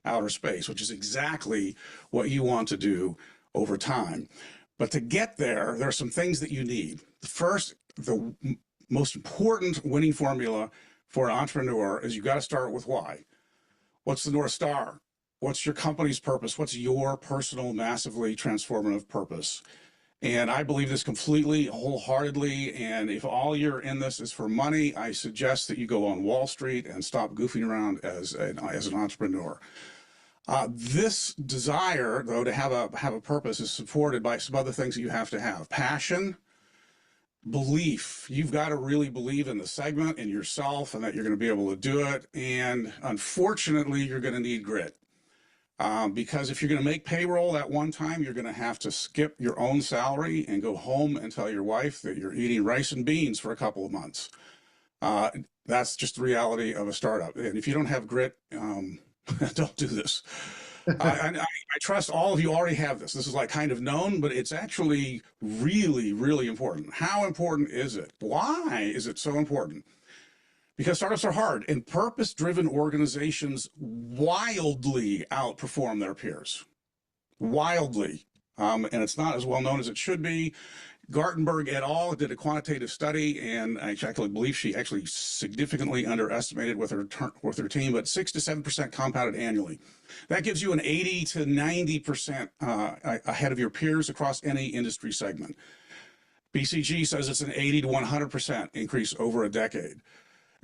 outer space, which is exactly what you want to do over time. But to get there, there are some things that you need. First, the most important winning formula for an entrepreneur is you've got to start with why. What's the North Star? What's your company's purpose? What's your personal, massively transformative purpose? And I believe this completely, wholeheartedly. And if all you're in this is for money, I suggest that you go on Wall Street and stop goofing around as an entrepreneur. This desire, though, to have a purpose is supported by some other things that you have to have. Passion, belief. You've got to really believe in the segment, in yourself, and that you're going to be able to do it. And unfortunately, you're going to need grit. Because if you're going to make payroll at one time, you're going to have to skip your own salary and go home and tell your wife that you're eating rice and beans for a couple of months. That's just the reality of a startup. And if you don't have grit, don't do this. I trust all of you already have this. This is like kind of known, but it's actually really, really important. How important is it? Why is it so important? Because startups are hard, and purpose-driven organizations wildly outperform their peers. Wildly. And it's not as well known as it should be. Gartenberg et al. Did a quantitative study, and I actually believe she actually significantly underestimated with her team, but 6 to 7% compounded annually. That gives you an 80 to 90% ahead of your peers across any industry segment. BCG says it's an 80 to 100% increase over a decade.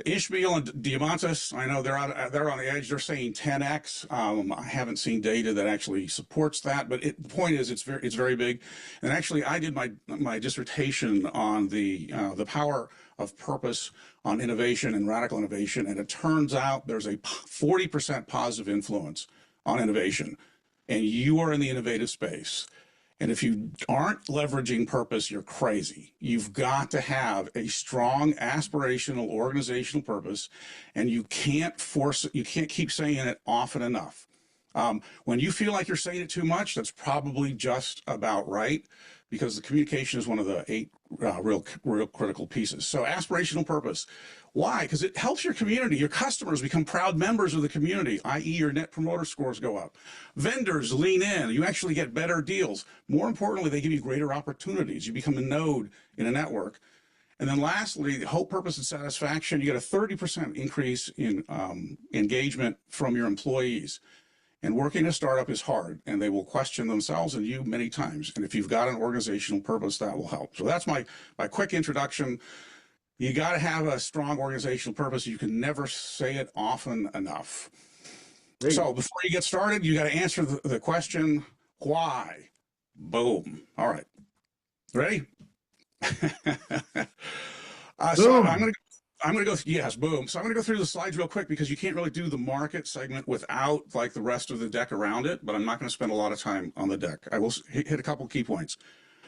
Ishmael and Diamantis, I know they're on the edge. They're saying 10x. I haven't seen data that actually supports that, but the point is it's very big. And actually, I did my dissertation on the power of purpose on innovation and radical innovation, and it turns out there's a 40% positive influence on innovation, and you are in the innovative space. And if you aren't leveraging purpose, you're crazy. You've got to have a strong aspirational organizational purpose, and you can't force it. You can't keep saying it often enough. When you feel like you're saying it too much, that's probably just about right, because the communication is one of the 8 real critical pieces. So aspirational purpose. Why? Because it helps your community. Your customers become proud members of the community, i.e. your net promoter scores go up. Vendors lean in. You actually get better deals. More importantly, they give you greater opportunities. You become a node in a network. And then lastly, hope, purpose, and satisfaction. You get a 30% increase in engagement from your employees. And working a startup is hard, and they will question themselves and you many times. And if you've got an organizational purpose, that will help. So that's my quick introduction. You got to have a strong organizational purpose. You can never say it often enough. Great. So before you get started, you got to answer the question, why? Boom. All right. Ready? So I'm going to go, yes, boom. So I'm going to go through the slides real quick because you can't really do the market segment without like the rest of the deck around it, but I'm not going to spend a lot of time on the deck. I will hit a couple key points.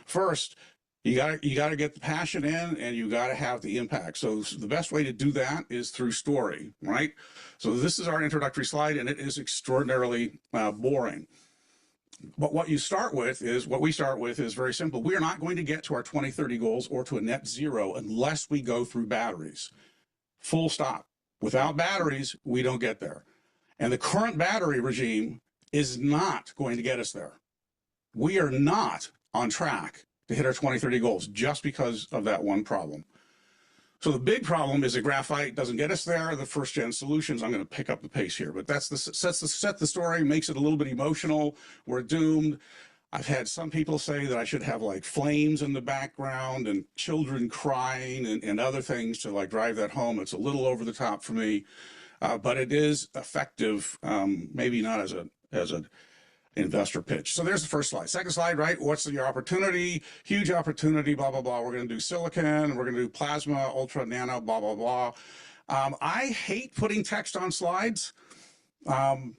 First, you got to get the passion in, and you got to have the impact. So the best way to do that is through story, right? So this is our introductory slide, and it is extraordinarily boring. But what we start with is very simple. We are not going to get to our 2030 goals or to a net zero unless we go through batteries. Full stop. Without batteries, we don't get there. And the current battery regime is not going to get us there. We are not on track to hit our 2030 goals just because of that one problem. So the big problem is that graphite doesn't get us there. The first gen solutions, I'm going to pick up the pace here, but that's set the story, makes it a little bit emotional. We're doomed. I've had some people say that I should have like flames in the background and children crying and other things to like drive that home. It's a little over the top for me, but it is effective. Maybe not as a investor pitch. So there's the first slide. Second slide, right? What's your opportunity? Huge opportunity, blah, blah, blah. We're going to do silicon. We're going to do plasma, ultra, nano, blah, blah, blah. I hate putting text on slides. I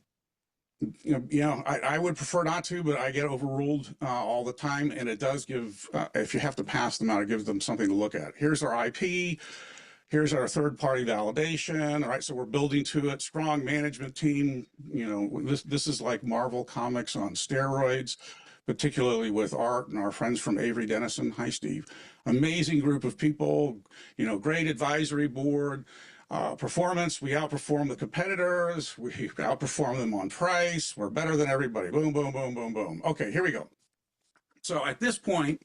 would prefer not to, but I get overruled all the time. And it does give, if you have to pass them out, it gives them something to look at. Here's our IP. Here's our third-party validation. All right, so we're building to it. Strong management team. You know, this is like Marvel Comics on steroids, particularly with Art and our friends from Avery Dennison. Hi, Steve. Amazing group of people. You know, great advisory board. performance, we outperform the competitors, we outperform them on price, we're better than everybody. Boom, boom, boom, boom, boom. Okay, here we go. So at this point,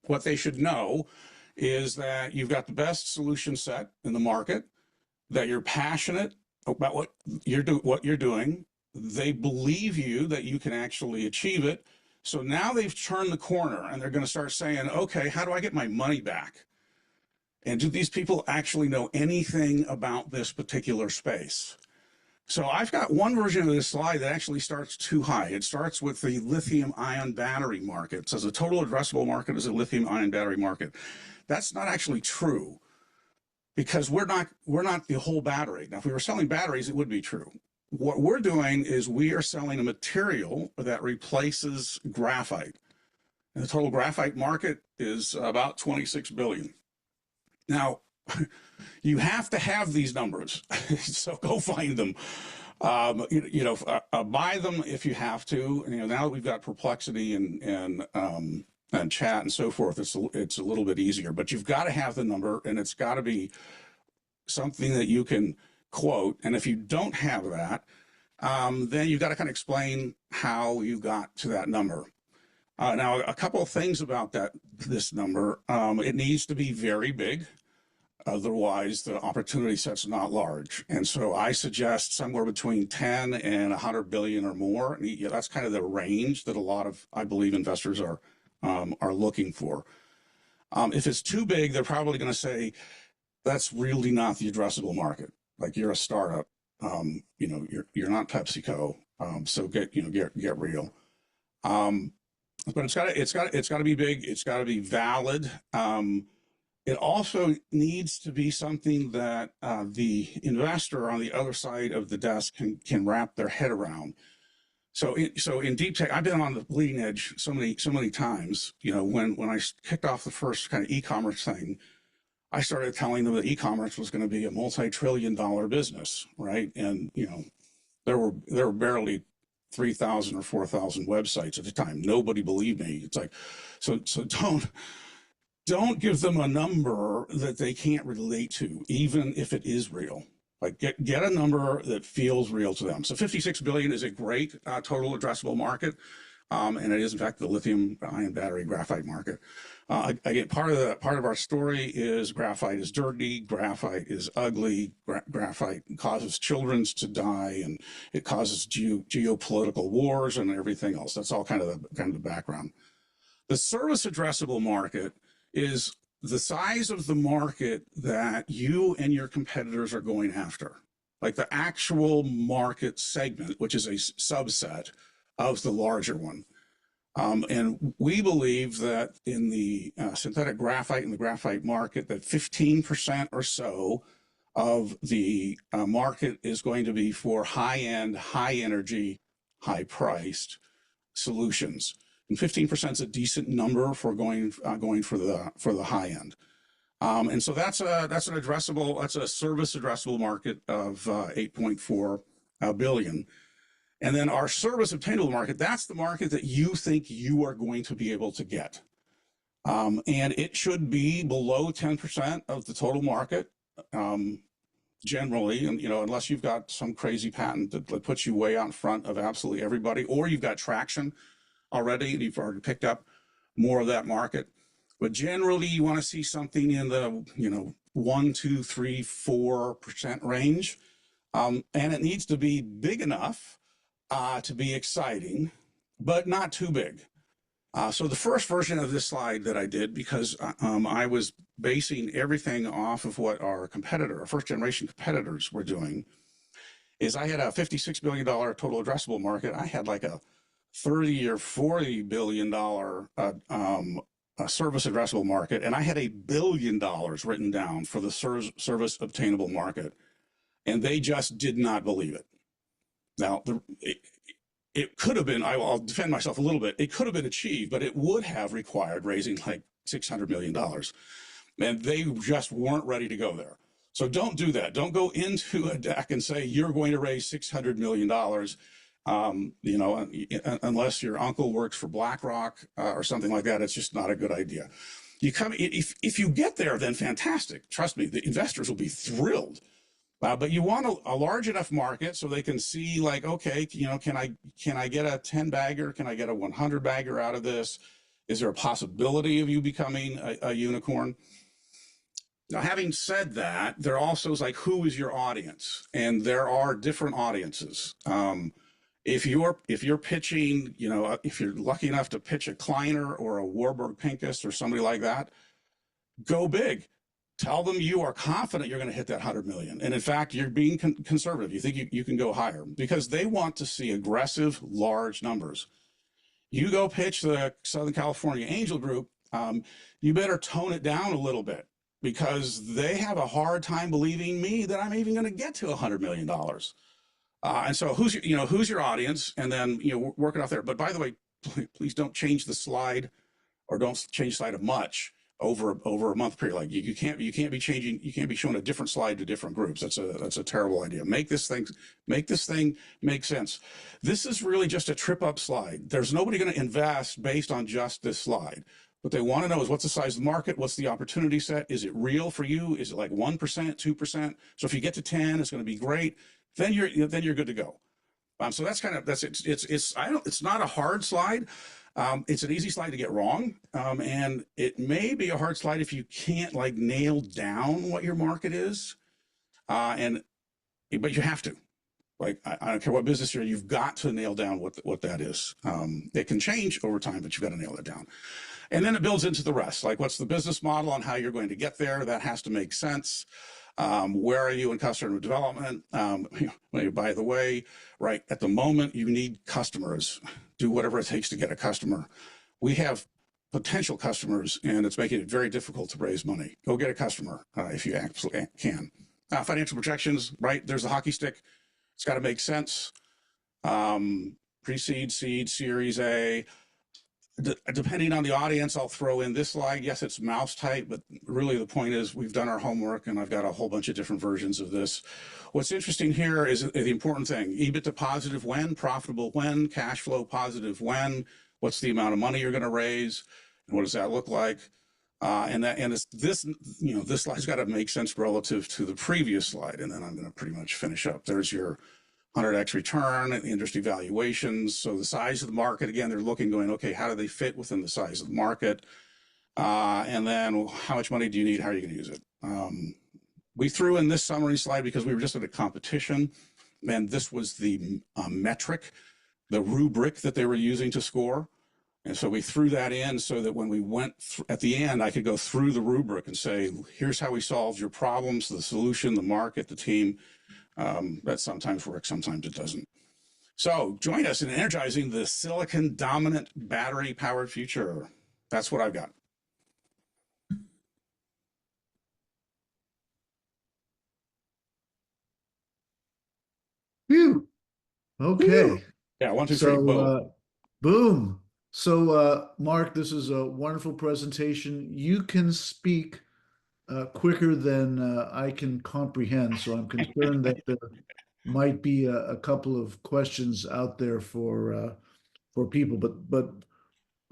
what they should know is that you've got the best solution set in the market, that you're passionate about what you're doing. They believe you that you can actually achieve it. So now they've turned the corner and they're going to start saying, okay, how do I get my money back? And do these people actually know anything about this particular space? So I've got one version of this slide that actually starts too high. It starts with the lithium-ion battery market. It says the total addressable market is a lithium-ion battery market. That's not actually true, because we're not the whole battery. Now, if we were selling batteries, it would be true. What we're doing is we are selling a material that replaces graphite. And the total graphite market is about 26 billion. Now, you have to have these numbers, so go find them. Buy them if you have to. Now that we've got Perplexity and chat and so forth, it's a little bit easier. But you've got to have the number, and it's got to be something that you can quote. And if you don't have that, then you've got to kind of explain how you got to that number. Now, a couple of things about this number. It needs to be very big. Otherwise, the opportunity set's not large. And so I suggest somewhere between 10 and 100 billion or more. That's kind of the range that a lot of, I believe, investors are looking for. If it's too big, they're probably going to say, that's really not the addressable market. Like, you're a startup, you're not PepsiCo. So get real. But it's got to be big. It's got to be valid. It also needs to be something that the investor on the other side of the desk can wrap their head around. So in deep tech, I've been on the bleeding edge so many times. When I kicked off the first kind of e-commerce thing, I started telling them that e-commerce was going to be a multi-trillion-dollar business, right? And there were barely 3,000 or 4,000 websites at the time. Nobody believed me. It's like, so don't give them a number that they can't relate to, even if it is real. Like, get a number that feels real to them. So 56 billion is a great total addressable market. And it is, in fact, the lithium-ion battery graphite market. Again, part of our story is graphite is dirty, graphite is ugly, graphite causes children to die, and it causes geopolitical wars and everything else. That's all kind of the background. The service addressable market is the size of the market that you and your competitors are going after, like the actual market segment, which is a subset of the larger one. And we believe that in the synthetic graphite and the graphite market, that 15% or so of the market is going to be for high-end, high-energy, high-priced solutions. And 15% is a decent number for going for the high end. And so that's a service addressable market of 8.4 billion. And then our service obtainable market, that's the market that you think you are going to be able to get. And it should be below 10% of the total market, generally, and unless you've got some crazy patent that puts you way out in front of absolutely everybody, or you've got traction already and you've already picked up more of that market. But generally, you want to see something in the 1, 2, 3, 4% range, and it needs to be big enough to be exciting, but not too big. So the first version of this slide that I did, because I was basing everything off of what our first generation competitors were doing, is I had a $56 billion total addressable market. I had like a $30 or $40 billion service addressable market, and I had $1 billion written down for the service obtainable market, and they just did not believe it. Now, it could have been, I'll defend myself a little bit, it could have been achieved, but it would have required raising like $600 million. And they just weren't ready to go there. So don't do that. Don't go into a deck and say you're going to raise $600 million, unless your uncle works for BlackRock or something like that. It's just not a good idea. If you get there, then fantastic. Trust me, the investors will be thrilled. But you want a large enough market so they can see, like, okay, can I get a 10 bagger? Can I get a 100 bagger out of this? Is there a possibility of you becoming a unicorn? Now, having said that, there also is like, who is your audience? And there are different audiences. If you're pitching, if you're lucky enough to pitch a Kleiner or a Warburg Pincus or somebody like that, go big. Tell them you are confident you're going to hit that 100 million. And in fact, you're being conservative. You think you can go higher because they want to see aggressive, large numbers. You go pitch the Southern California Angel Group, you better tone it down a little bit because they have a hard time believing me that I'm even going to get to $100 million. And so who's your audience? And then, work it off there. But by the way, please don't change the slide or don't change the slide much over a month period. Like you can't be changing, you can't be showing a different slide to different groups. That's a terrible idea. Make this thing make sense. This is really just a trip up slide. There's nobody going to invest based on just this slide. What they want to know is what's the size of the market, what's the opportunity set, is it real for you, is it like 1%, 2%? So if you get to 10, it's going to be great. Then you're good to go. So that's it's not a hard slide. It's an easy slide to get wrong, and it may be a hard slide if you can't like nail down what your market is, but you have to. Like I don't care what business you're in, you've got to nail down what that is. It can change over time, but you've got to nail it down. And then it builds into the rest. Like what's the business model and how you're going to get there? That has to make sense. Where are you in customer development? By the way, right at the moment, you need customers. Do whatever it takes to get a customer. We have potential customers, and it's making it very difficult to raise money. Go get a customer if you absolutely can. Financial projections, right? There's a hockey stick. It's got to make sense. Pre-seed, seed, Series A. Depending on the audience, I'll throw in this slide. Yes, it's mouse type, but really the point is we've done our homework and I've got a whole bunch of different versions of this. What's interesting here is the important thing: EBITDA positive when, profitable when, cash flow positive when, what's the amount of money you're going to raise, and what does that look like? This slide's got to make sense relative to the previous slide, and then I'm going to pretty much finish up. There's your 100x return, industry valuations. So the size of the market, again, they're going, okay, how do they fit within the size of the market? And then how much money do you need? How are you going to use it? We threw in this summary slide because we were just at a competition, and this was the metric, the rubric that they were using to score. And so we threw that in so that when we went at the end, I could go through the rubric and say, here's how we solved your problems, the solution, the market, the team. That sometimes works, sometimes it doesn't. So join us in energizing the silicon dominant battery powered future. That's what I've got. Phew. Okay. Yeah, 1, 2, 3, boom. Boom. So, Mark, this is a wonderful presentation. You can speak quicker than I can comprehend, so I'm concerned that there might be a couple of questions out there for people. But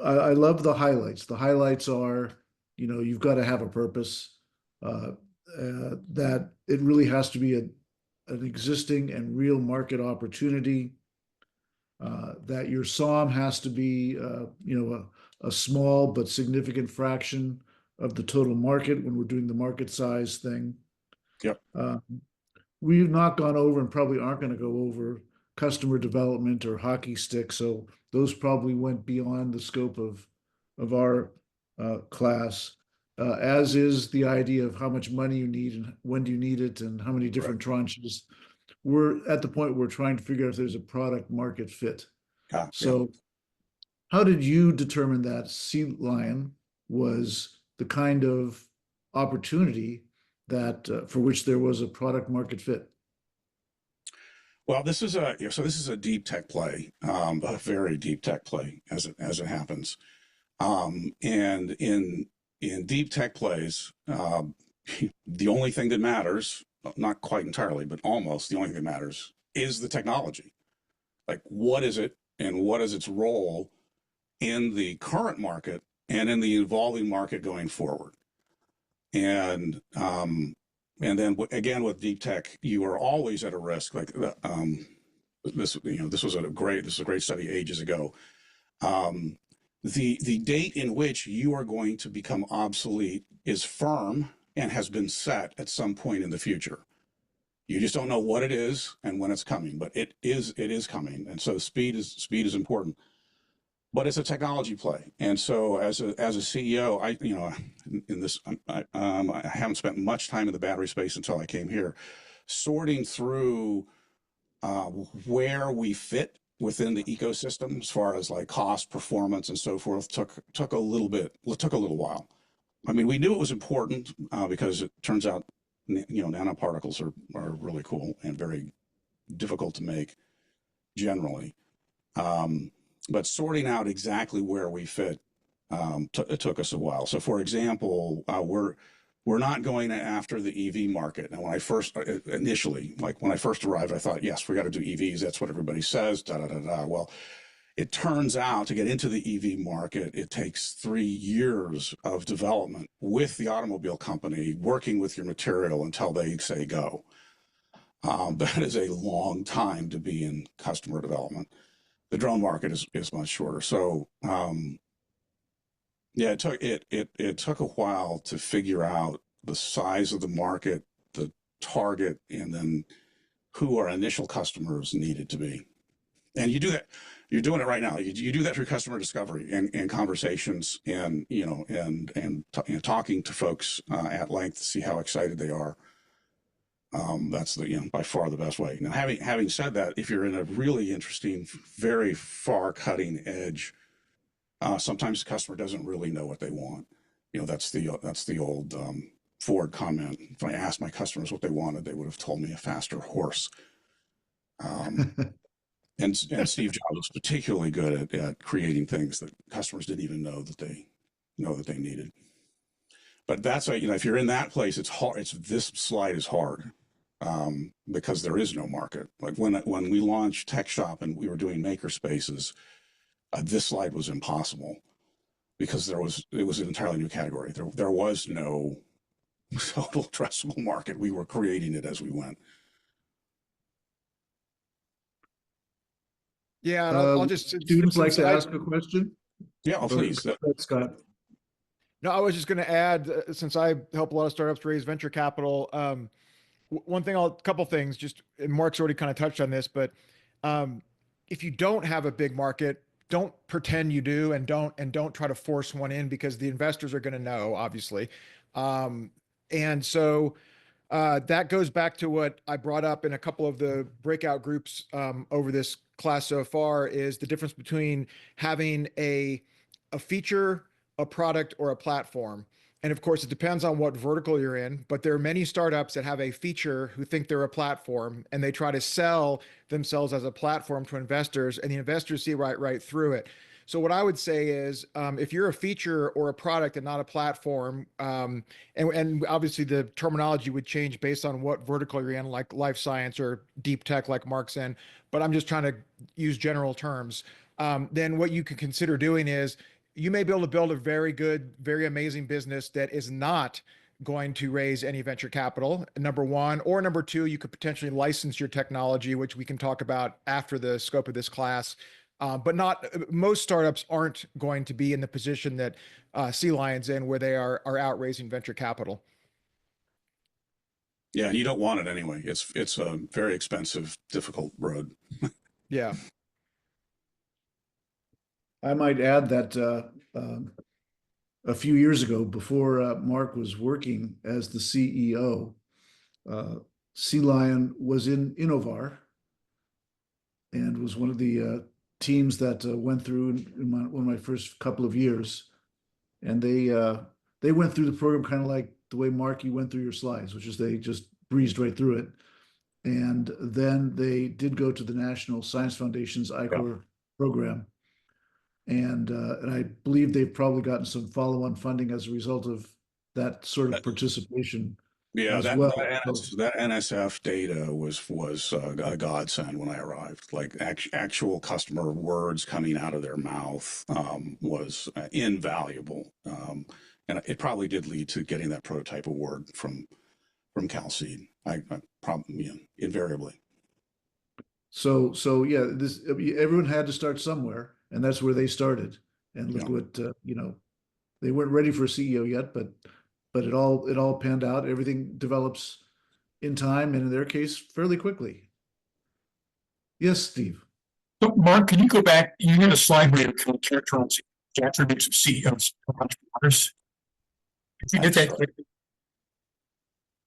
I love the highlights. The highlights are, you've got to have a purpose. That it really has to be an existing and real market opportunity. That your SOM has to be, a small but significant fraction of the total market when we're doing the market size thing. Yep. We've not gone over and probably aren't going to go over customer development or hockey stick. So those probably went beyond the scope of our class, as is the idea of how much money you need and when do you need it and how many different tranches. We're at the point where we're trying to figure out if there's a product market fit. So how did you determine that SiLi-ion was the kind of opportunity that for which there was a product market fit? Well, this is a deep tech play, a very deep tech play as it happens. And in deep tech plays, the only thing that matters, not quite entirely, but almost the only thing that matters, is the technology. Like, what is it and what is its role in the current market and in the evolving market going forward? And And then again, with deep tech, you are always at a risk. Like this was a great study ages ago. Um, the date in which you are going to become obsolete is firm and has been set at some point in the future. You just don't know what it is and when it's coming, but it is coming. And so speed is important. But it's a technology play. And so as a CEO, in this I haven't spent much time in the battery space until I came here, sorting through uh, where we fit within the ecosystem as far as like cost, performance, and so forth took a little bit, took a little while. I mean, we knew it was important because it turns out, nanoparticles are really cool and very difficult to make generally. Um, but sorting out exactly where we fit, it took us a while. So, for example, we're not going after the EV market. Now, when I first initially, like when I first arrived, I thought, yes, we got to do EVs. That's what everybody says. Da da da da. Well, it turns out to get into the EV market, it takes 3 years of development with the automobile company, working with your material until they say go. That is a long time to be in customer development. The drone market is much shorter. So yeah, it took a while to figure out the size of the market, the target, and then who our initial customers needed to be. And you do that. You're doing it right now. You do that through customer discovery and conversations, and talking to folks at length to see how excited they are. That's by far the best way. Now, having said that, if you're in a really interesting, very far cutting edge, sometimes the customer doesn't really know what they want. That's the old Ford comment. If I asked my customers what they wanted, they would have told me a faster horse. Um, and Steve Jobs was particularly good at creating things that customers didn't even know that they needed. But that's if you're in that place, it's hard. This slide is hard because there is no market. Like when we launched Tech Shop and we were doing maker spaces, this slide was impossible because it was an entirely new category. There was no total addressable market. We were creating it as we went. Yeah, and I'll just Students like to ask a question? Yeah, please. Scott. No, I was just going to add, since I help a lot of startups raise venture capital, one thing, a couple things, just, and Mark's already kind of touched on this, but um, if you don't have a big market, don't pretend you do, and don't try to force one in, because the investors are going to know, obviously. And so that goes back to what I brought up in a couple of the breakout groups over this class so far, is the difference between having a feature, a product, or a platform. And of course, it depends on what vertical you're in, but there are many startups that have a feature who think they're a platform, and they try to sell themselves as a platform to investors, and the investors see right through it. So what I would say is, if you're a feature or a product and not a platform, and obviously the terminology would change based on what vertical you're in, like life science or deep tech, like Mark's in, but I'm just trying to use general terms. Then what you can consider doing is, you may be able to build a very good, very amazing business that is not going to raise any venture capital, number one. Or number two, you could potentially license your technology, which we can talk about after the scope of this class. But most startups aren't going to be in the position that SiLi-ion's in, where they are out raising venture capital. Yeah, and you don't want it anyway. It's a very expensive, difficult road. Yeah. I might add that a few years ago, before Mark was working as the CEO, SiLi-ion was in INNOVAR and was one of the teams that went through in one of my first couple of years. And they went through the program kind of like the way, Mark, you went through your slides, which is they just breezed right through it. And then they did go to the National Science Foundation's ICOR program. And I believe they've probably gotten some follow-on funding as a result of that sort of participation as well. That NSF data was a godsend when I arrived. Like actual customer words coming out of their mouth was invaluable, and it probably did lead to getting that prototype award from from Cal Seed. I probably, invariably. So yeah, everyone had to start somewhere, and that's where they started. And look Yeah. what they weren't ready for a CEO yet, but it all panned out. Everything develops in time, and in their case, fairly quickly. Yes, Steve. So, Mark, can you go back? You had a slide where you kind of characterize the attributes of CEOs and entrepreneurs. If you did that quickly,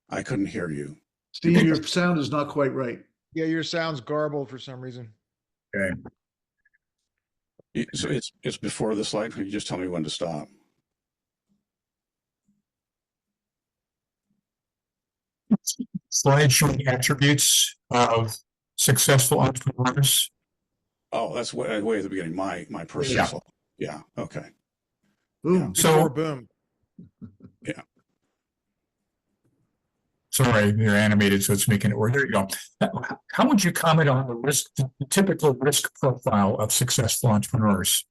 I couldn't hear you. Steve, your sound is not quite right. Yeah, your sound's garbled for some reason. okay. So it's before the slide. Can you just tell me when to stop? Slide showing attributes of successful entrepreneurs. Oh, that's way at the beginning. My personal Yeah. slide. Yeah. Okay. Boom. Before So, boom. Yeah. sorry, they're animated, so it's making it work. There you go. How would you comment on the typical risk profile of successful entrepreneurs?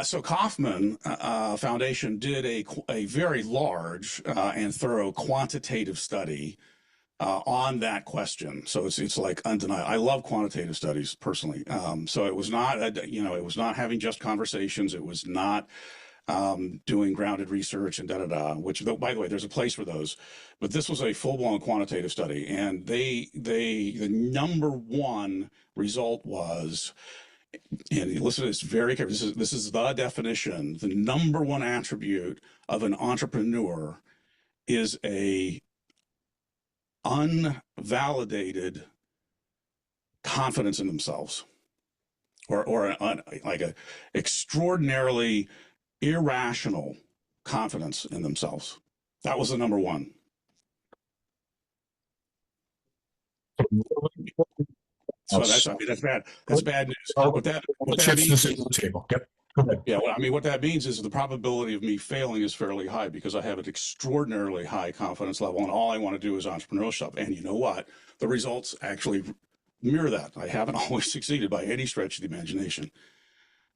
So Kauffman Foundation did a very large and thorough quantitative study on that question. So it's like undeniable. I love quantitative studies personally. So it was not, it was not having just conversations. It was not doing grounded research and which, by the way, there's a place for those. But this was a full-blown quantitative study, and the number one result was, and listen to this very carefully. This is the definition. The number one attribute of an entrepreneur is a unvalidated confidence in themselves, or like a extraordinarily irrational confidence in themselves. That was the number one. So that's bad. That's bad news. What that means is, table. Yep. Go ahead. yeah, well, I mean, what that means is the probability of me failing is fairly high because I have an extraordinarily high confidence level, and all I want to do is entrepreneurial stuff. And you know what? The results actually mirror that. I haven't always succeeded by any stretch of the imagination,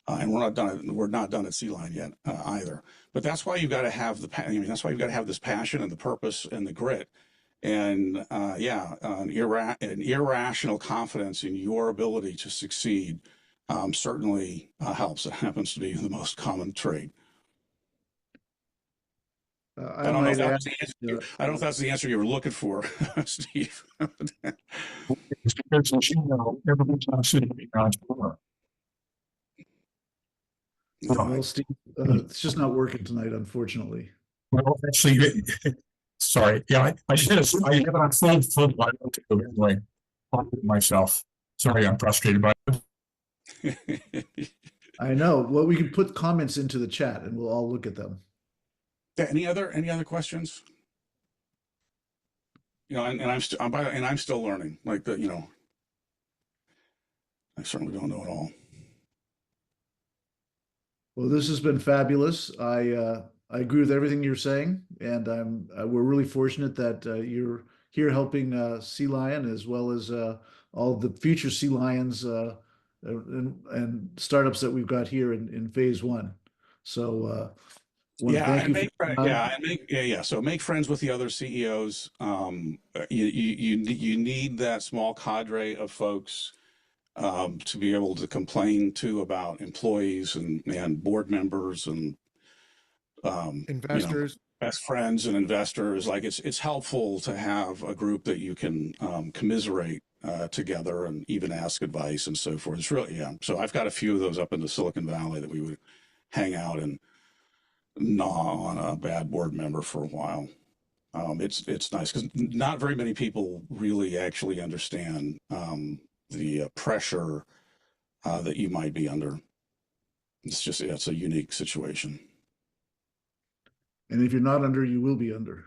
and we're not done. We're not done at SiLi-ion yet either. But that's why you've got to have that's why you've got to have this passion and the purpose and the grit, and an irrational confidence in your ability to succeed. Certainly helps. It happens to be the most common trait. I don't know if that's the answer. I don't know if that's the answer you were looking for, Steve. It's because, as you know, everybody's not sitting being an entrepreneur. Well, Steve, it's just not working tonight, unfortunately. Well, actually, sorry. Yeah, I should have. I have it on full. I don't do it anyway. I'll do it myself. Sorry, I'm frustrated by it. I know. Well, we can put comments into the chat, and we'll all look at them. Any other questions? And I'm still learning. Like I certainly don't know it all. Well, this has been fabulous. I agree with everything you're saying, and we're really fortunate that you're here helping SiLi-ion as well as all the future SiLi-ions and startups that we've got here in phase one. So thank you. So make friends with the other CEOs. You need that small cadre of folks to be able to complain to about employees and board members and Investors. best friends and investors. Like it's helpful to have a group that you can commiserate together and even ask advice and so forth. It's really, yeah. So I've got a few of those up in the Silicon Valley that we would hang out and gnaw on a bad board member for a while. It's nice because not very many people really actually understand the pressure that you might be under. It's a unique situation. And if you're not under, you will be under.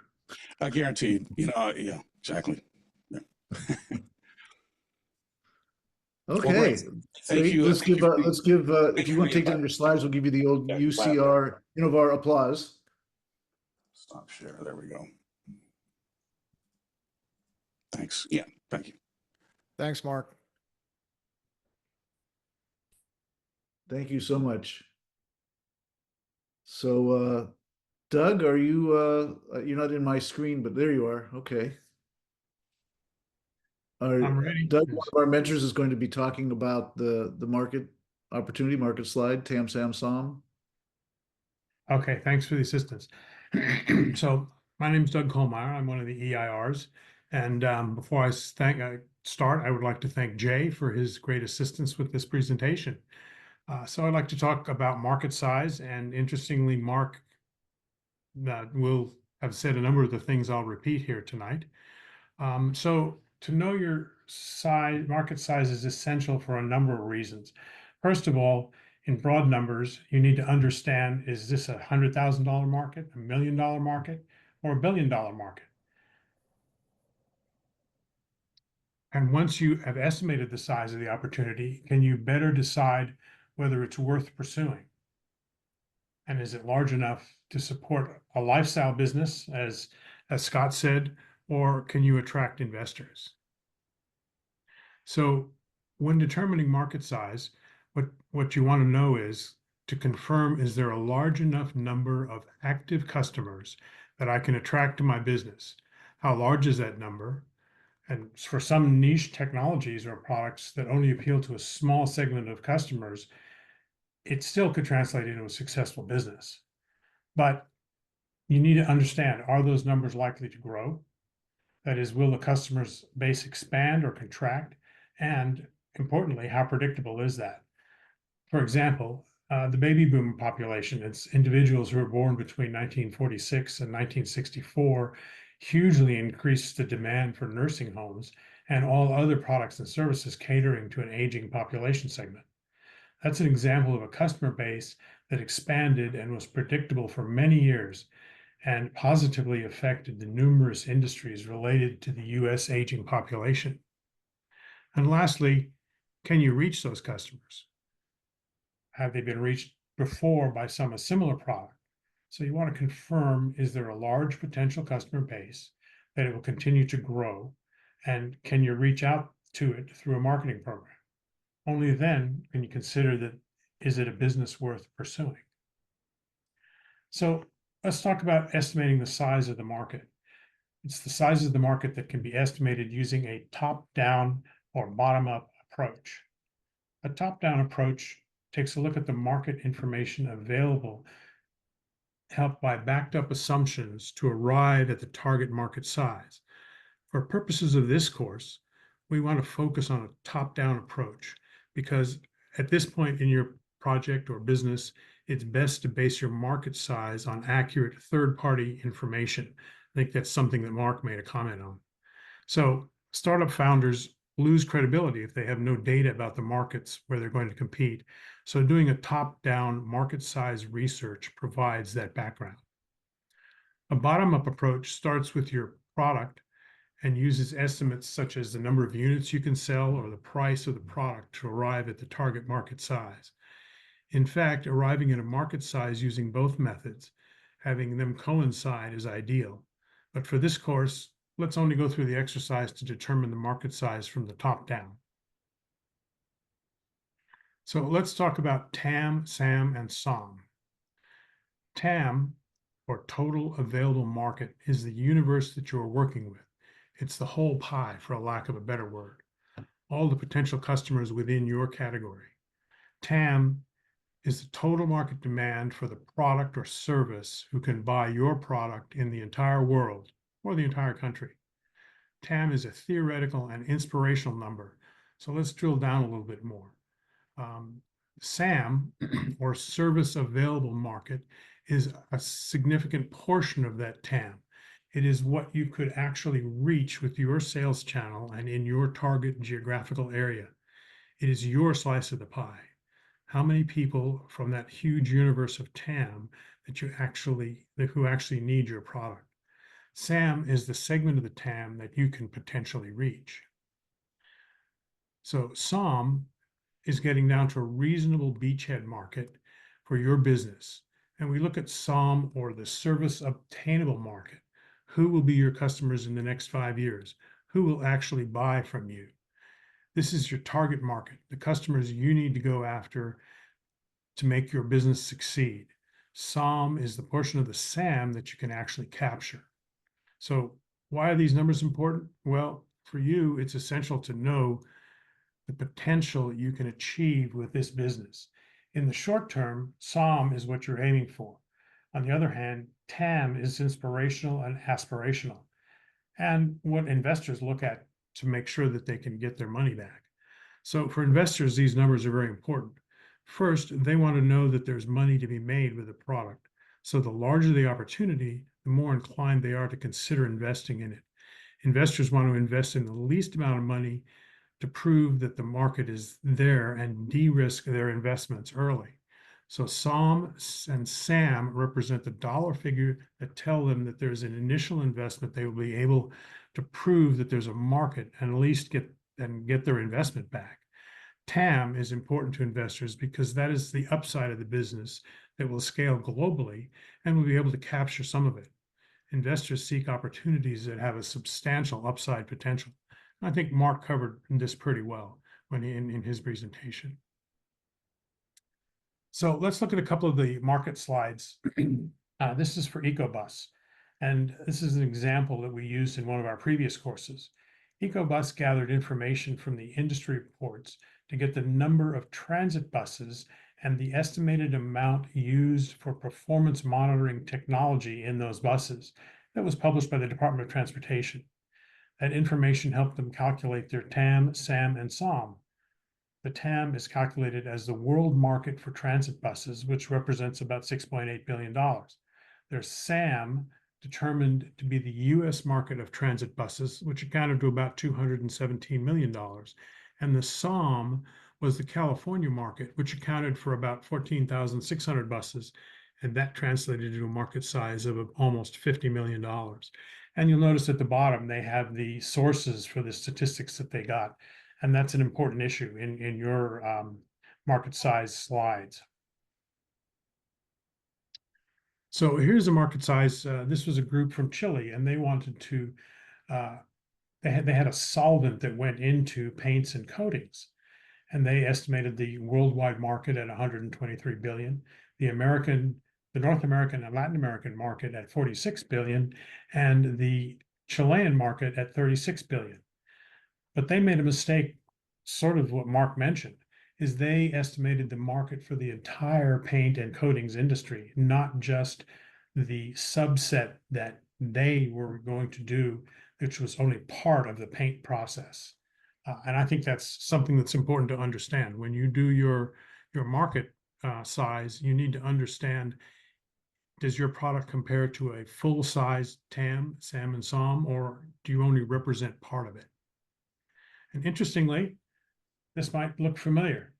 Guaranteed. Yeah, exactly. Yeah. Okay. Thank you. Let's give if you want to take down your slides, we'll give you the old UCR INNOVAR applause. Stop share. There we go. Thanks. Yeah, thank you. Thanks, Mark. Thank you so much. So Doug, are you, you're not in my screen, but there you are. Okay. I'm ready. Doug, one Yes. of our mentors is going to be talking about the market opportunity, market slide, TAM, SAM, SOM. Okay, thanks for the assistance. So my name is Doug Kollmyer. I'm one of the EIRs. And before I start, I would like to thank Jay for his great assistance with this presentation. So I'd like to talk about market size. And interestingly, Mark will have said a number of the things I'll repeat here tonight. So to know your size, market size is essential for a number of reasons. First of all, in broad numbers, you need to understand, is this a $100,000 market, $1 million market, or $1 billion market? And once you have estimated the size of the opportunity, can you better decide whether it's worth pursuing? And is it large enough to support a lifestyle business, as Scott said, or can you attract investors? So when determining market size, what you want to know is to confirm, is there a large enough number of active customers that I can attract to my business? How large is that number? And for some niche technologies or products that only appeal to a small segment of customers, it still could translate into a successful business. But you need to understand, are those numbers likely to grow? That is, will the customer's base expand or contract? And importantly, how predictable is that? For example, the baby boom population, it's individuals who were born between 1946 and 1964, hugely increased the demand for nursing homes and all other products and services catering to an aging population segment. That's an example of a customer base that expanded and was predictable for many years and positively affected the numerous industries related to the US aging population. And lastly, can you reach those customers? Have they been reached before by some similar product? So you want to confirm, is there a large potential customer base that it will continue to grow? And can you reach out to it through a marketing program? Only then can you consider that, is it a business worth pursuing? So let's talk about estimating the size of the market. It's the size of the market that can be estimated using a top-down or bottom-up approach. A top-down approach takes a look at the market information available, helped by backed-up assumptions to arrive at the target market size. For purposes of this course, we want to focus on a top-down approach because at this point in your project or business, it's best to base your market size on accurate third-party information. I think that's something that Mark made a comment on. So startup founders lose credibility if they have no data about the markets where they're going to compete. So doing a top-down market size research provides that background. A bottom-up approach starts with your product and uses estimates such as the number of units you can sell or the price of the product to arrive at the target market size. In fact, arriving at a market size using both methods, having them coincide, is ideal. But for this course, let's only go through the exercise to determine the market size from the top down. So let's talk about TAM, SAM, and SOM. TAM, or total available market, is the universe that you're working with. It's the whole pie, for a lack of a better word. All the potential customers within your category. TAM is the total market demand for the product or service who can buy your product in the entire world or the entire country. TAM is a theoretical and inspirational number. So let's drill down a little bit more. SAM, or service available market, is a significant portion of that TAM. It is what you could actually reach with your sales channel and in your target geographical area. It is your slice of the pie. How many people from that huge universe of TAM who actually need your product? SAM is the segment of the TAM that you can potentially reach. So SOM is getting down to a reasonable beachhead market for your business. And we look at SOM, or the service obtainable market. Who will be your customers in the next 5 years? Who will actually buy from you? This is your target market, the customers you need to go after to make your business succeed. SOM is the portion of the SAM that you can actually capture. So why are these numbers important? Well, for you, it's essential to know the potential you can achieve with this business. In the short term, SOM is what you're aiming for. On the other hand, TAM is inspirational and aspirational, and what investors look at to make sure that they can get their money back. So for investors, these numbers are very important. First, they want to know that there's money to be made with a product. So the larger the opportunity, the more inclined they are to consider investing in it. Investors want to invest in the least amount of money to prove that the market is there and de-risk their investments early. So SOM and SAM represent the dollar figure that tell them that there's an initial investment they will be able to prove that there's a market and at least get their investment back. TAM is important to investors because that is the upside of the business that will scale globally and will be able to capture some of it. Investors seek opportunities that have a substantial upside potential. I think Mark covered this pretty well when in his presentation. So let's look at a couple of the market slides. This is for EcoBus, and this is an example that we used in one of our previous courses. EcoBus gathered information from the industry reports to get the number of transit buses and the estimated amount used for performance monitoring technology in those buses. That was published by the Department of Transportation. That information helped them calculate their TAM, SAM, and SOM. The TAM is calculated as the world market for transit buses, which represents about $6.8 billion. Their SAM, determined to be the US market of transit buses, which accounted to about $217 million. And the SOM was the California market, which accounted for about 14,600 buses, and that translated into a market size of almost $50 million. And you'll notice at the bottom, they have the sources for the statistics that they got. And that's an important issue in your market size slides. So here's the market size. This was a group from Chile, and they wanted to, they had a solvent that went into paints and coatings. And they estimated the worldwide market at 123 billion, the North American and Latin American market at 46 billion, and the Chilean market at 36 billion. But they made a mistake, sort of what Mark mentioned, is they estimated the market for the entire paint and coatings industry, not just the subset that they were going to do, which was only part of the paint process. And I think that's something that's important to understand. When you do your market size, you need to understand, does your product compare to a full-size TAM, SAM, and SOM, or do you only represent part of it? And interestingly, this might look familiar.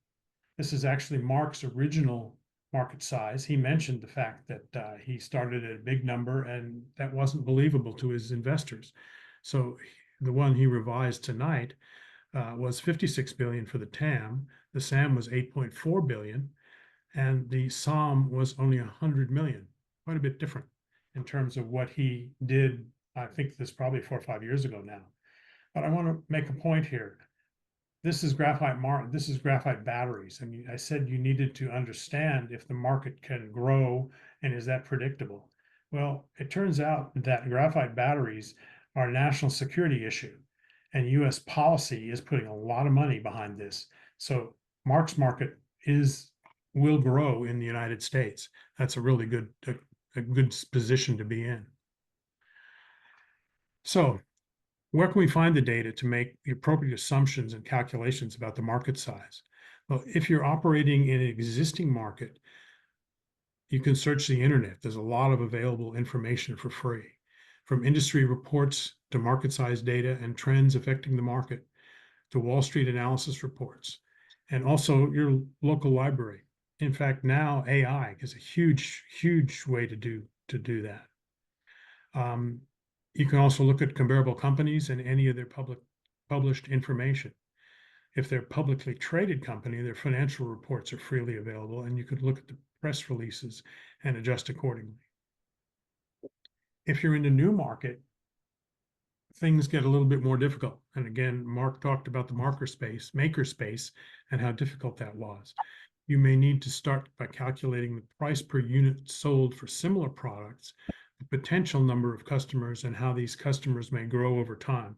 This is actually Mark's original market size. He mentioned the fact that he started at a big number, and that wasn't believable to his investors. So the one he revised tonight was 56 billion for the TAM. The SAM was 8.4 billion, and the SOM was only 100 million. Quite a bit different in terms of what he did. I think this probably 4 or 5 years ago now. But I want to make a point here. This is graphite batteries. I mean, I said you needed to understand if the market can grow and is that predictable. Well, it turns out that graphite batteries are a national security issue, and US policy is putting a lot of money behind this. So Mark's market will grow in the United States. That's a really good position to be in. So where can we find the data to make the appropriate assumptions and calculations about the market size? Well, if you're operating in an existing market, you can search the internet. There's a lot of available information for free, from industry reports to market size data and trends affecting the market, to Wall Street analysis reports, and also your local library. In fact, now AI is a huge, huge way to do that. You can also look at comparable companies and any of their published information. If they're a publicly traded company, their financial reports are freely available, and you could look at the press releases and adjust accordingly. If you're in a new market, things get a little bit more difficult. And again, Mark talked about the maker space and how difficult that was. you may need to start by calculating the price per unit sold for similar products, the potential number of customers, and how these customers may grow over time.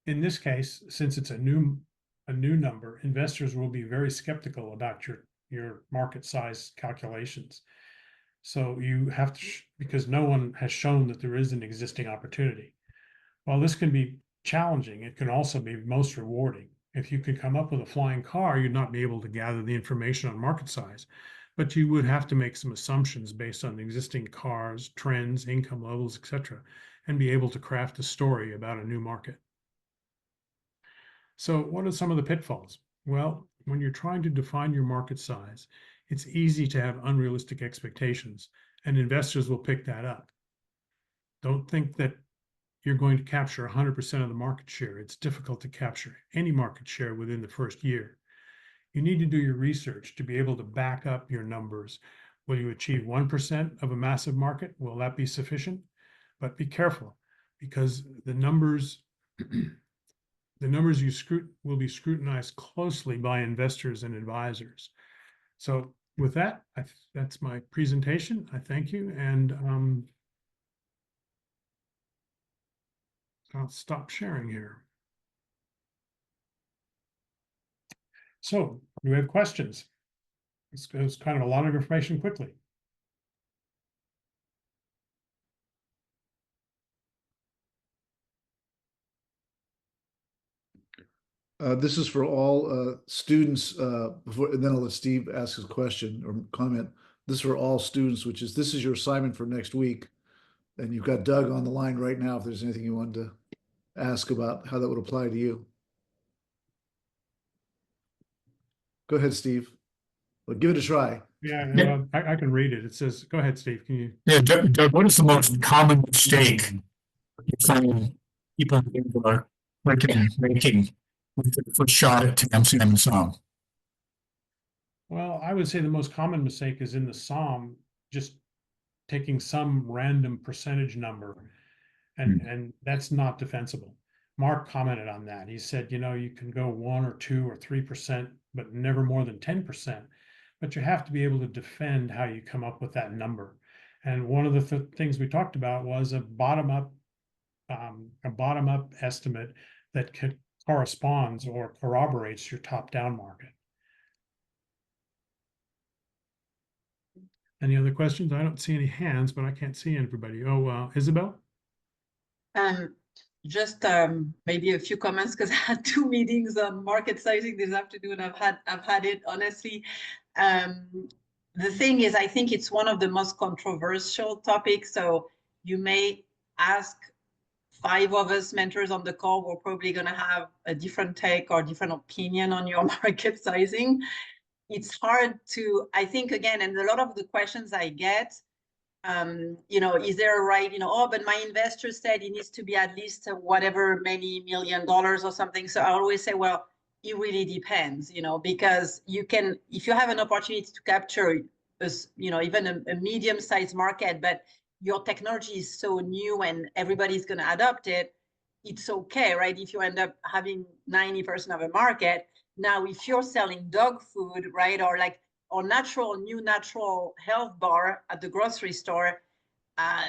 In this case, since it's a new number, investors will be very skeptical about your market size calculations. So you have to, because no one has shown that there is an existing opportunity. While this can be challenging, it can also be most rewarding. If you could come up with a flying car, you'd not be able to gather the information on market size, but you would have to make some assumptions based on existing cars, trends, income levels, etc., and be able to craft a story about a new market. So what are some of the pitfalls? Well, when you're trying to define your market size, it's easy to have unrealistic expectations, and investors will pick that up. Don't think that you're going to capture 100% of the market share. It's difficult to capture any market share within the first year. You need to do your research to be able to back up your numbers. Will you achieve 1% of a massive market? Will that be sufficient? But be careful, because the numbers will be scrutinized closely by investors and advisors. So with that, that's my presentation. I thank you, and I'll stop sharing here. So do we have questions? It's kind of a lot of information quickly. This is for all students. Before, and then I'll let Steve ask his question or comment. This is for all students, which is this is your assignment for next week, and you've got Doug on the line right now. If there's anything you wanted to ask about how that would apply to you, go ahead, Steve. Well, give it a try. Yeah, I can read it. It says, "Go ahead, Steve. Can you?" Yeah, Doug, what is the most common mistake you find people are making with the first shot at TAM, and SOM? Well, I would say the most common mistake is in the SOM, just taking some random percentage number, and that's not defensible. Mark commented on that. He said, you can go 1 or 2 or 3%, but never more than 10%. But you have to be able to defend how you come up with that number. And one of the things we talked about was a bottom-up estimate that corresponds or corroborates your top-down market. Any other questions? I don't see any hands, but I can't see everybody. Oh, Isabel? Just maybe a few comments, because I had 2 meetings on market sizing this afternoon. I've had it, honestly. The thing is, I think it's one of the most controversial topics. So you may ask 5 of us mentors on the call, we're probably going to have a different take or different opinion on your market sizing. It's hard to, I think, again, and a lot of the questions I get, is there a right, oh, but my investor said it needs to be at least whatever many $1 million or something. So I always say, well, it really depends, because you can, if you have an opportunity to capture, even a medium-sized market, but your technology is so new and everybody's going to adopt it, it's okay, right? If you end up having 90% of a market. Now, if you're selling dog food, right, or new natural health bar at the grocery store,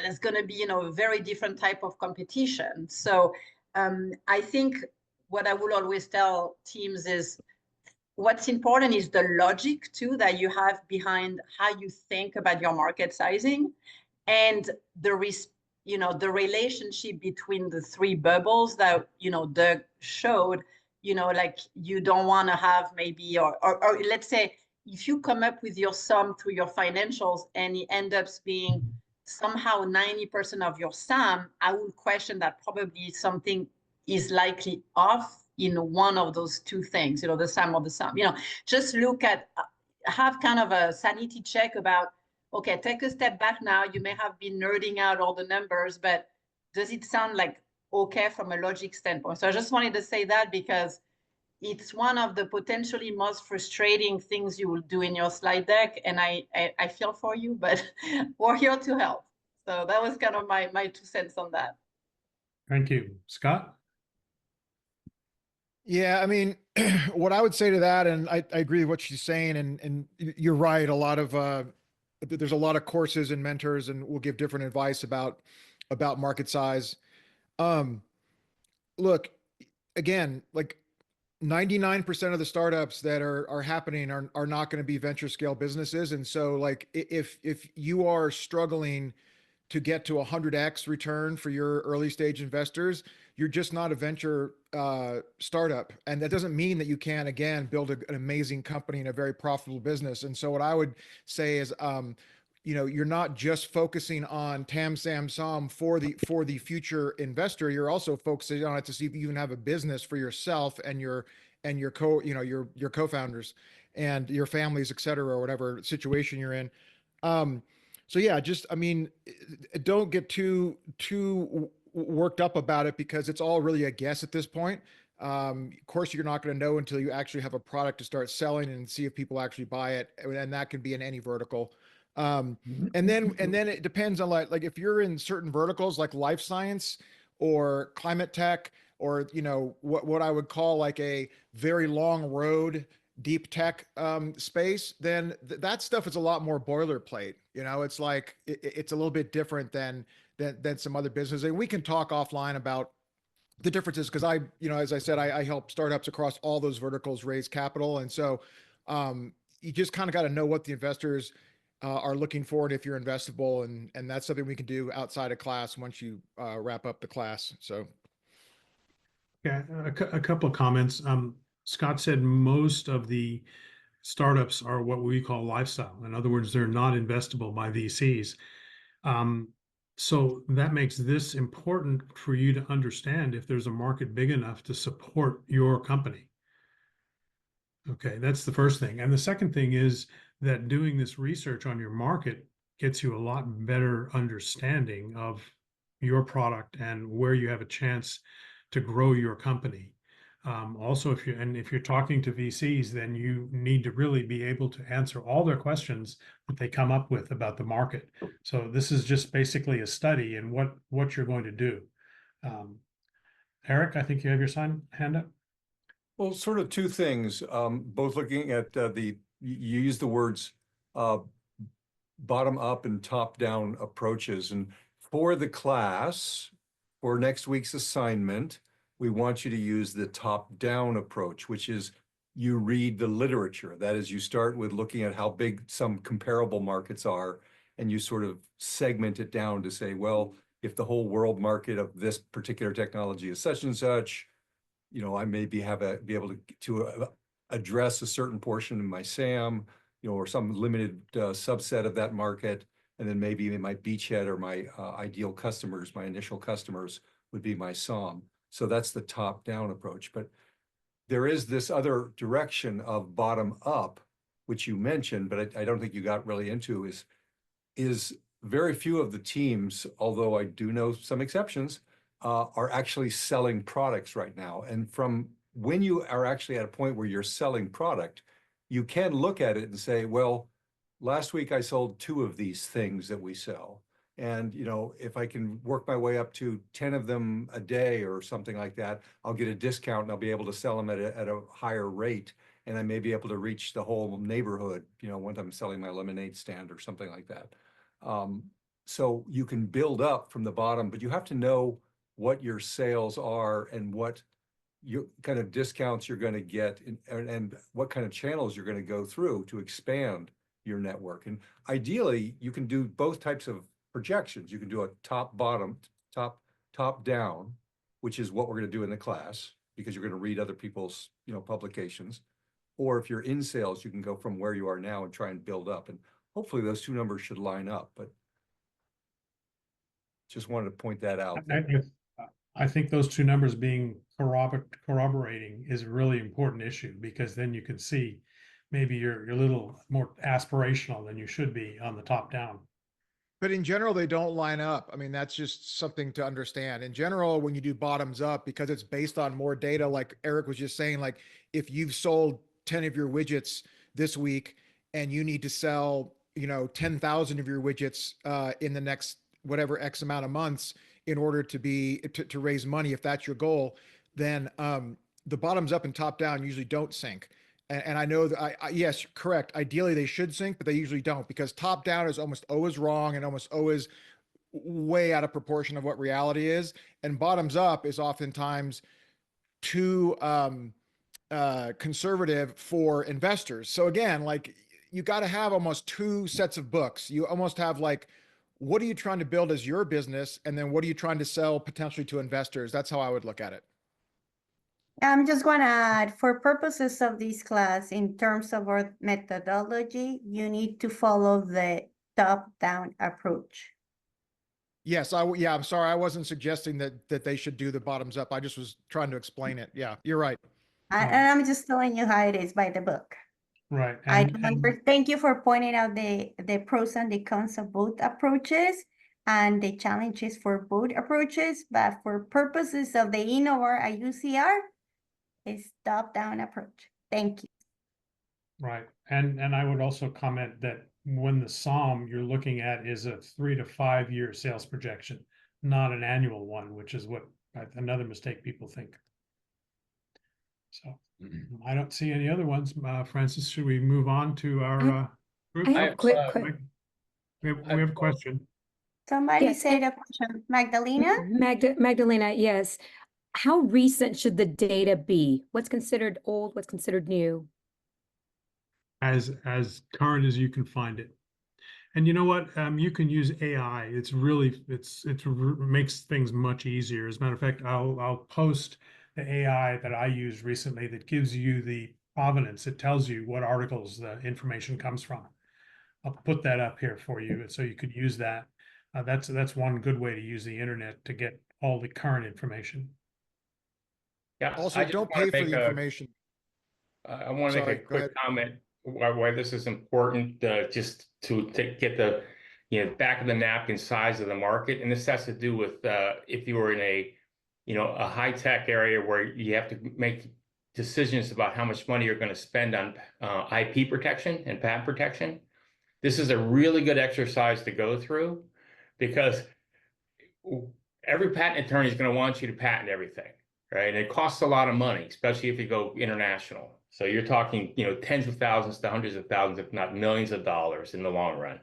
there's going to be, a very different type of competition. So I think what I will always tell teams is what's important is the logic too that you have behind how you think about your market sizing, and the relationship between the 3 bubbles that Doug showed. You don't want to have maybe, or let's say, if you come up with your sum through your financials and it ends up being somehow 90% of your sum, I would question that probably something is likely off in one of those 2 things, the sum of the sum. Just look at, have kind of a sanity check about, okay, take a step back now. You may have been nerding out all the numbers, but does it sound like okay from a logic standpoint? So I just wanted to say that, because it's one of the potentially most frustrating things you will do in your slide deck. And I feel for you, but we're here to help. So that was kind of my 2 cents on that. Thank you. Scott? Yeah, I mean, what I would say to that, and I agree with what she's saying, and you're right. A lot of there's a lot of courses and mentors, and we'll give different advice about market size. Um, Look, again, like 99% of the startups that are happening are not going to be venture scale businesses, and so like if you are struggling to get to 100x return for your early stage investors, you're just not a venture startup. And that doesn't mean that you can't, again, build an amazing company and a very profitable business. And so what I would say is, you're not just focusing on TAM, SAM, SOM for the future investor. You're also focusing on it to see if you even have a business for yourself and your your co-founders and your families, et cetera, or whatever situation you're in. So yeah, just, I mean, don't get too worked up about it because it's all really a guess at this point. Of course, you're not going to know until you actually have a product to start selling and see if people actually buy it, and that can be in any vertical. And then it depends on like if you're in certain verticals like life science or climate tech or what I would call like a very long road deep tech space, then that stuff is a lot more boilerplate. It's like it's a little bit different than some other businesses. And we can talk offline about the differences because as I said, I help startups across all those verticals raise capital, and so you just kind of got to know what the investors are looking for and if you're investable, and that's something we can do outside of class once you wrap up the class. So Yeah, a couple of comments. Scott said most of the startups are what we call lifestyle. In other words, they're not investable by VCs. Um, so that makes this important for you to understand if there's a market big enough to support your company. Okay, that's the first thing. And the second thing is that doing this research on your market gets you a lot better understanding of your product and where you have a chance to grow your company. Also, if you're talking to VCs, then you need to really be able to answer all their questions that they come up with about the market. So this is just basically a study in what you're going to do. Eric, I think you have your hand up. Well, sort of two things, both looking at you use the words bottom up and top down approaches. And for the class, for next week's assignment, we want you to use the top down approach, which is you read the literature. That is, you start with looking at how big some comparable markets are, and you sort of segment it down to say, well, if the whole world market of this particular technology is such and such, I may be able to address a certain portion of my SAM, or some limited subset of that market, and then maybe my beachhead or my ideal customers, my initial customers would be my SOM. So that's the top-down approach. But there is this other direction of bottom up, which you mentioned, but I don't think you got really into, is very few of the teams, although I do know some exceptions, are actually selling products right now. And from when you are actually at a point where you're selling product, you can look at it and say, well, last week I sold 2 of these things that we sell. And, if I can work my way up to 10 of them a day or something like that, I'll get a discount and I'll be able to sell them at a higher rate. And I may be able to reach the whole neighborhood, when I'm selling my lemonade stand or something like that. So you can build up from the bottom, but you have to know what your sales are and what kind of discounts you're going to get and what kind of channels you're going to go through to expand your network. And ideally, you can do both types of projections. You can do a top down, which is what we're going to do in the class because you're going to read other people's publications. Or if you're in sales, you can go from where you are now and try and build up. And hopefully those 2 numbers should line up. But just wanted to point that out. I think those 2 numbers being corroborating is a really important issue because then you can see maybe you're a little more aspirational than you should be on the top down. But in general, they don't line up. I mean, that's just something to understand. In general, when you do bottoms up, because it's based on more data, like Eric was just saying, like if you've sold 10 of your widgets this week and you need to sell, 10,000 of your widgets in the next whatever X amount of months in order to raise money, if that's your goal, then the bottoms up and top down usually don't sync. And I know that yes, correct. Ideally they should sync, but they usually don't, because top down is almost always wrong and almost always way out of proportion of what reality is. And bottoms up is oftentimes too conservative for investors. So again, like, you got to have almost two sets of books. You almost have like, what are you trying to build as your business? And then what are you trying to sell potentially to investors? That's how I would look at it. I'm just going to add, for purposes of this class, in terms of our methodology, you need to follow the top-down approach. Yes, yeah, I'm sorry. I wasn't suggesting that they should do the bottoms up. I just was trying to explain it. Yeah, you're right. And I'm just telling you how it is by the book. Right. Thank you for pointing out the pros and the cons of both approaches and the challenges for both approaches. But for purposes of the INNOVAR at UCR, it's top-down approach. Thank you. Right. And I would also comment that when the SOM you're looking at is a 3 to 5 year sales projection, not an annual one, which is what another mistake people think. So I don't see any other ones. Francis, should we move on to our group? I have a quick We have a question. Somebody Yes, said a question. Magdalena? Magdalena, yes. How recent should the data be? What's considered old? What's considered new? As current as you can find it. And you know what? You can use AI. It's really makes things much easier. As a matter of fact, I'll post the AI that I used recently that gives you the provenance. It tells you what articles the information comes from. I'll put that up here for you, so you could use that. That's one good way to use the internet to get all the current information. Yeah. Also, I just don't wanna pay for make the a- information. I want to Sorry, make a go quick ahead. comment why this is important, just to get the back of the napkin size of the market, and this has to do with if you were in a high tech area where you have to make decisions about how much money you're going to spend on IP protection and patent protection. This is a really good exercise to go through, because every patent attorney is going to want you to patent everything. Right. And it costs a lot of money, especially if you go international. So you're talking, tens of thousands to hundreds of thousands, if not millions of dollars in the long run.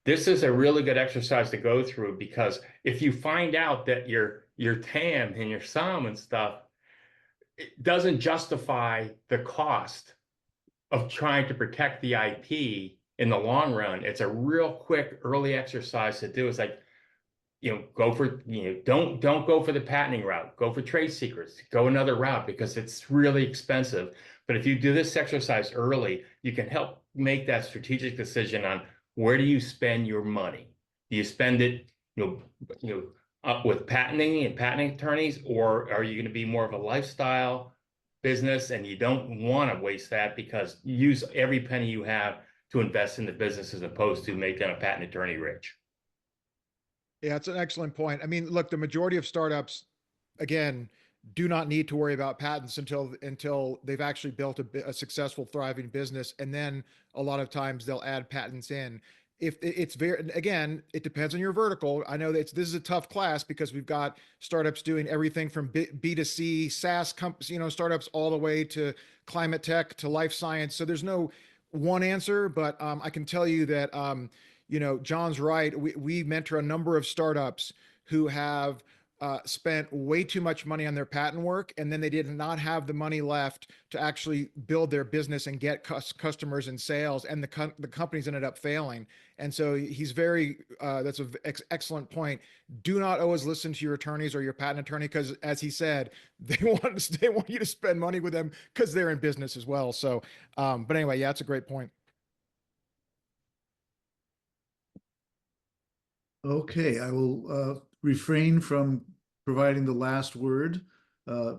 This is a really good exercise to go through, because if you find out that your TAM and your SOM and stuff, it doesn't justify the cost of trying to protect the IP in the long run, it's a real quick early exercise to do. It's like, go for, don't go for the patenting route, go for trade secrets, go another route, because it's really expensive. But if you do this exercise early, you can help make that strategic decision on where do you spend your money. Do you spend it, with patenting and patenting attorneys, or are you going to be more of a lifestyle business and you don't want to waste that, because you use every penny you have to invest in the business as opposed to making a patent attorney rich? Yeah, it's an excellent point. I mean, look, the majority of startups, again, do not need to worry about patents until they've actually built a successful, thriving business. And then a lot of times they'll add patents in. If it's again, it depends on your vertical. I know that this is a tough class, because we've got startups doing everything from B2C, SaaS companies, startups, all the way to climate tech, to life science. So there's no one answer, but I can tell you that, John's right. We mentor a number of startups who have spent way too much money on their patent work, and then they did not have the money left to actually build their business and get customers and sales, and the companies ended up failing. And so he's that's an excellent point. Do not always listen to your attorneys or your patent attorney, because, as he said, they want you to spend money with them because they're in business as well. So, but anyway, yeah, that's a great point. Okay, I will refrain from providing the last word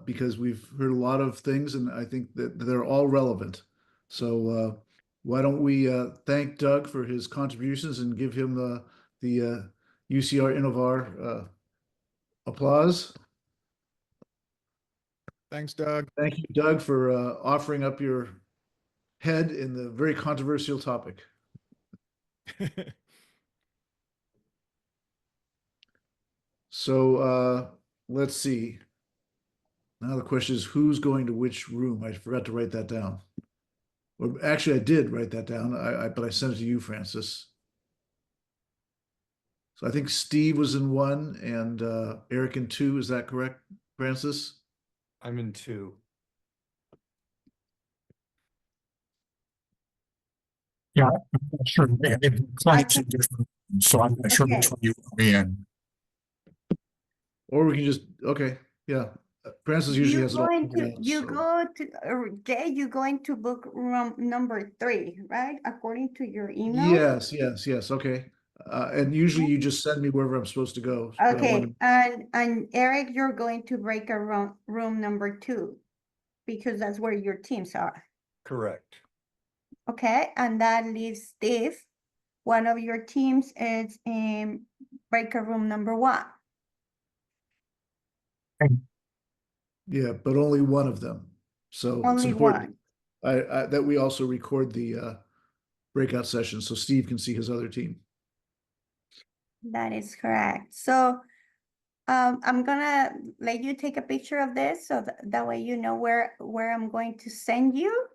because we've heard a lot of things, and I think that they're all relevant. So why don't we thank Doug for his contributions and give him the UCR INNOVAR applause. Thanks, Doug. Thank you, Doug, for offering up your head in the very controversial topic. So let's see. Now the question is, who's going to which room? I forgot to write that down. Or actually, I did write that down, but I sent it to you, Francis. So I think Steve was in one and Eric in two. Is that correct, Francis? I'm in 2. Yeah, I'm not sure. Clients are different, so I'm not sure which Okay. one you want me in. Or we can just, okay, yeah. Francis usually You has it all going figured to, out, you so- go to, Jay, you going to book room number 3, right? According to your email? Yes, okay. And usually you just send me wherever I'm supposed to go. but I Okay, wanted- and Eric, you're going to break a room number 2, because that's where your teams are. Correct. Okay, and that leaves Steve. One of your teams is in breaker room number 1. Yeah, but only one of them. So it's Only important one. that we also record the breakout session so Steve can see his other team. That is correct. So I'm gonna let you take a picture of this so that way you know where I'm going to send you.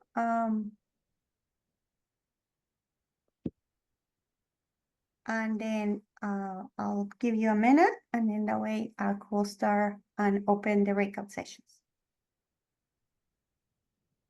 And then I'll give you a minute, and then that way I'll start and open the breakout sessions.